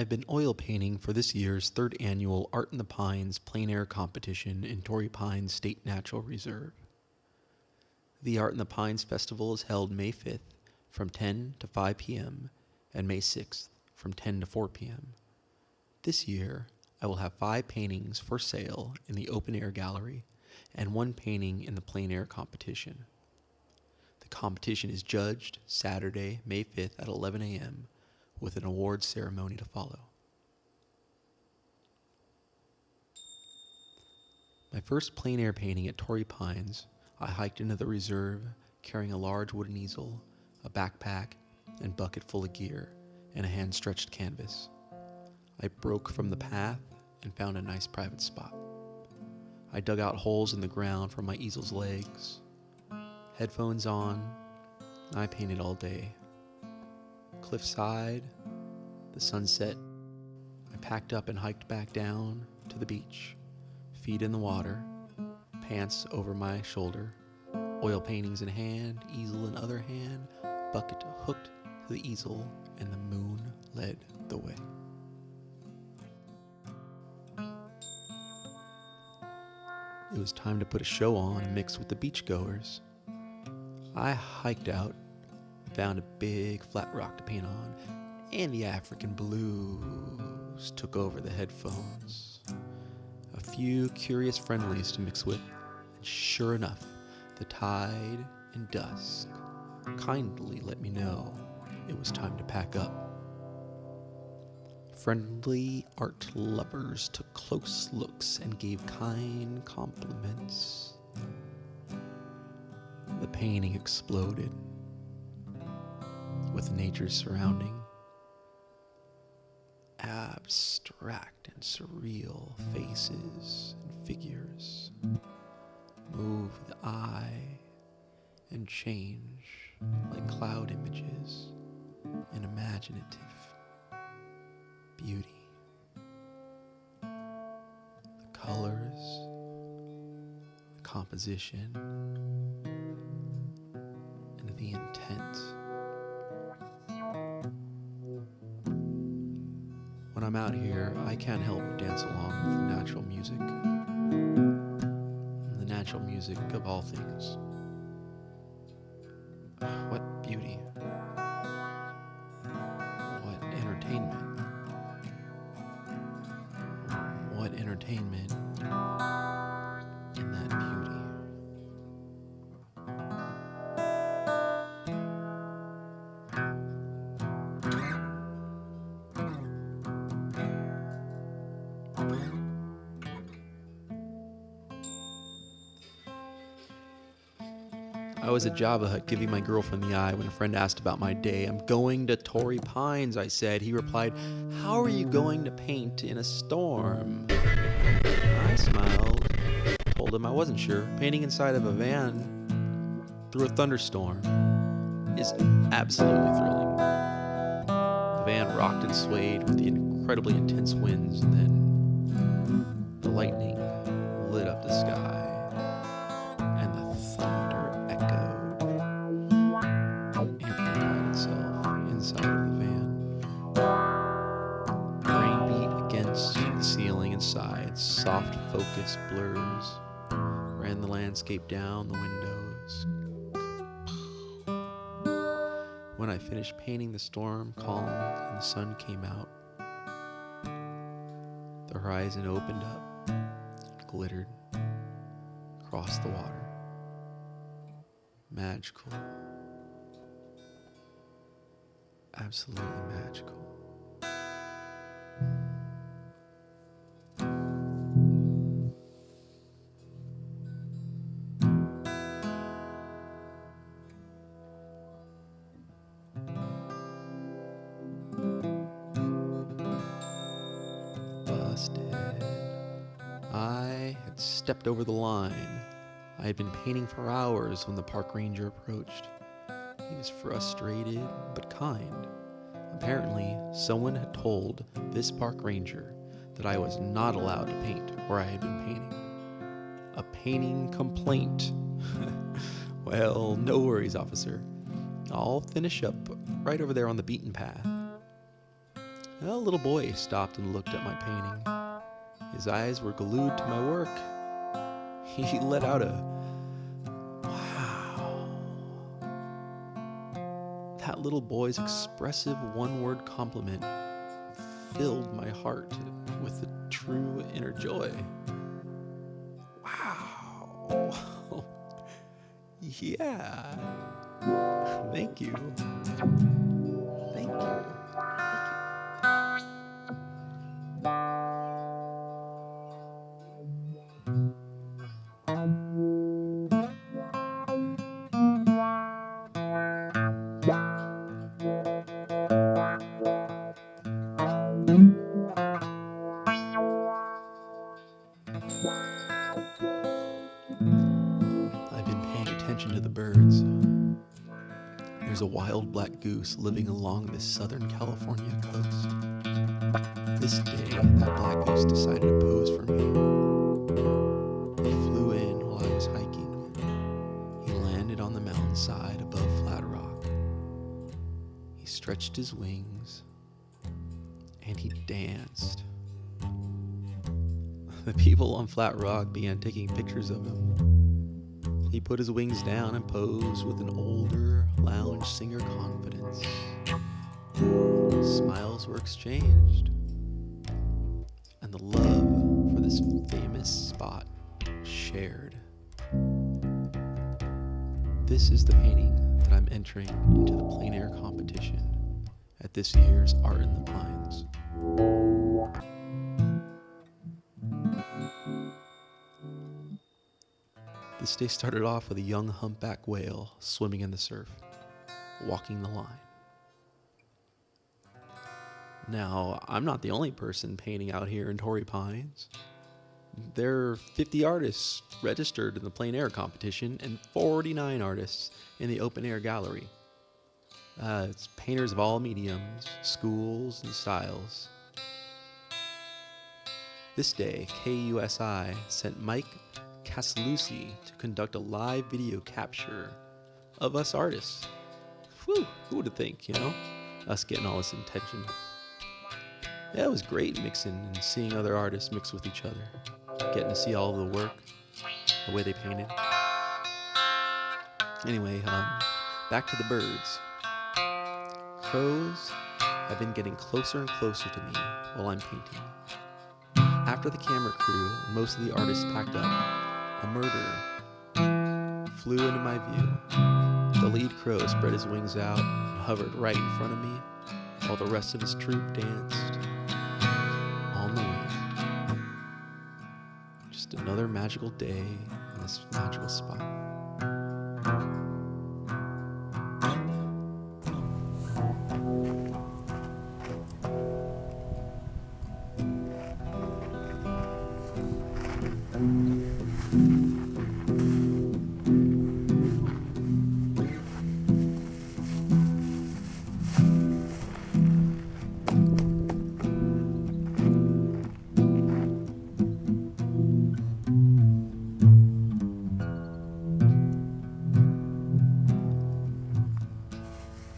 I've been oil painting for this year's third annual Art in the Pines Plein Air competition in Torrey Pines State Natural Reserve. The Art in the Pines Festival is held May 5th from 10 to 5 p.m. and May 6th from 10 to 4 p.m. This year, I will have 5 paintings for sale in the open air gallery and 1 painting in the plein air competition. The competition is judged Saturday, May 5th at 11 a.m. with an awards ceremony to follow. My first plein air painting at Torrey Pines, I hiked into the reserve carrying a large wooden easel, a backpack, and bucket full of gear, and a hand-stretched canvas. I broke from the path and found a nice private spot. I dug out holes in the ground for my easel's legs. Headphones on, I painted all day. Cliffside, the sunset. I packed up and hiked back down to the beach, feet in the water, pants over my shoulder, oil paintings in hand, easel in other hand, bucket hooked to the easel, and the moon led the way. It was time to put a show on and mix with the beachgoers. I hiked out, found a big flat rock to paint on, and the African blues took over the headphones. A few curious friendlies to mix with, and sure enough, the tide and dusk kindly let me know it was time to pack up. Friendly art lovers took close looks and gave kind compliments. The painting exploded with nature's surrounding. Abstract and surreal faces and figures move the eye and change like cloud images in imaginative beauty. The colors, the composition, and the intent. When I'm out here, I can't help but dance along with the natural music. The natural music of all things. What beauty. What entertainment. What entertainment in that beauty. I was at Java Hut giving my girlfriend the eye when a friend asked about my day. "I'm going to Torrey Pines," I said. He replied, "How are you going to paint in a storm?" I smiled, told him I wasn't sure. Painting inside of a van through a thunderstorm is absolutely thrilling. The van rocked and swayed with the incredibly intense winds, and then the lightning lit up the sky, and the thunder echoed, amplified itself inside of the van. The rain beat against the ceiling inside, soft focus blurs ran the landscape down the windows. When I finished painting, the storm calmed and the sun came out. The horizon opened up, glittered across the water. Magical. Absolutely magical. Busted. I had stepped over the line. I had been painting for hours when the park ranger approached. He was frustrated but kind. Apparently, someone had told this park ranger that I was not allowed to paint where I had been painting. A painting complaint. Well, no worries, officer. I'll finish up right over there on the beaten path. A little boy stopped and looked at my painting. His eyes were glued to my work. He let out a wow. That little boy's expressive one-word compliment filled my heart with a true inner joy. Wow. Yeah. Thank you. Thank you. I've been paying attention to the birds. There's a wild black goose living along the Southern California coast. This day, that black goose decided to pose for me. He flew in while I was hiking. He landed on the mountainside above Flat Rock. He stretched his wings, and he danced. The people on Flat Rock began taking pictures of him. He put his wings down and posed with an older lounge singer confidence. Smiles were exchanged, and the love for this famous spot shared. This is the painting that I'm entering into the plein air competition at this year's Art in the Pines. This day started off with a young humpback whale swimming in the surf, walking the line. Now, I'm not the only person painting out here in Torrey Pines. There are 50 artists registered in the plein air competition and 49 artists in the open air gallery. It's painters of all mediums, schools, and styles. This day, KUSI sent Mike Casalusi to conduct a live video capture of us artists. Whew, who would have think, us getting all this attention. Yeah, it was great mixing and seeing other artists mix with each other, getting to see all of the work, the way they painted. Anyway, back to the birds. Crows have been getting closer and closer to me while I'm painting. After the camera crew and most of the artists packed up, a murderer flew into my view. The lead crow spread his wings out and hovered right in front of me, while the rest of his troop danced on the wind. Just another magical day in this magical spot.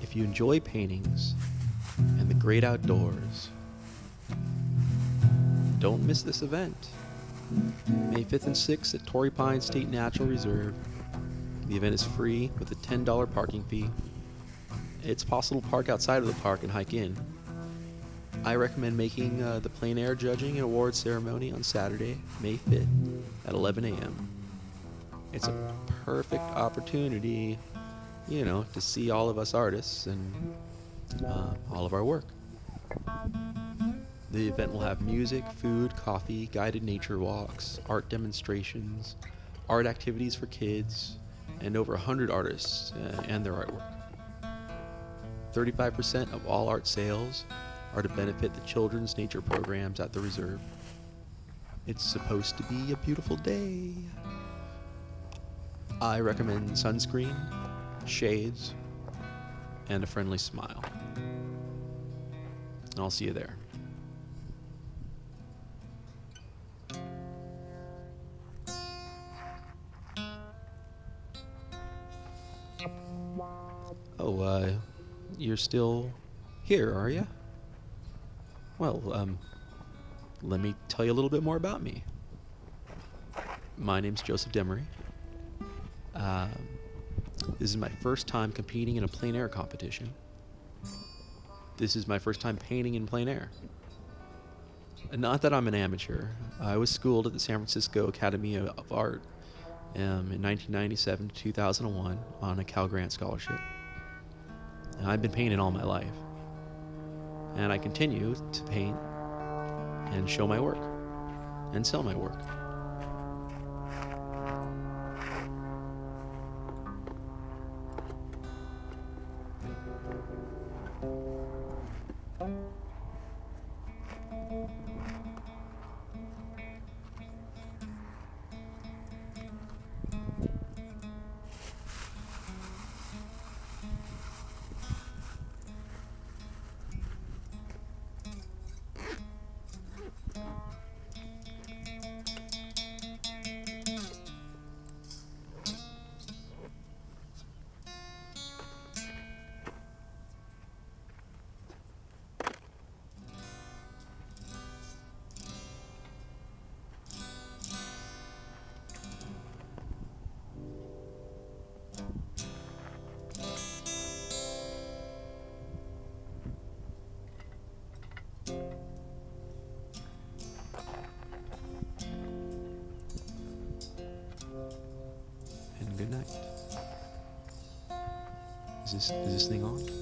If you enjoy paintings and the great outdoors, don't miss this event. May 5th and 6th at Torrey Pines State Natural Reserve. The event is free with a $10 parking fee. It's possible to park outside of the park and hike in. I recommend making the plein air judging and awards ceremony on Saturday, May 5th at 11 a.m. It's a perfect opportunity, to see all of us artists and all of our work. The event will have music, food, coffee, guided nature walks, art demonstrations, art activities for kids, and over 100 artists and their artwork. 35% of all art sales are to benefit the children's nature programs at the reserve. It's supposed to be a beautiful day. I recommend sunscreen, shades, and a friendly smile. And I'll see you there. Oh, you're still here, are you? Well, let me tell you a little bit more about me. My name's Joseph Demaree. This is my first time competing in a plein air competition. This is my first time painting in plein air. Not that I'm an amateur. I was schooled at the San Francisco Academy of Art in 1997 to 2001 on a Cal Grant scholarship. And I've been painting all my life. And I continue to paint and show my work and sell my work. And good night. Is this thing on?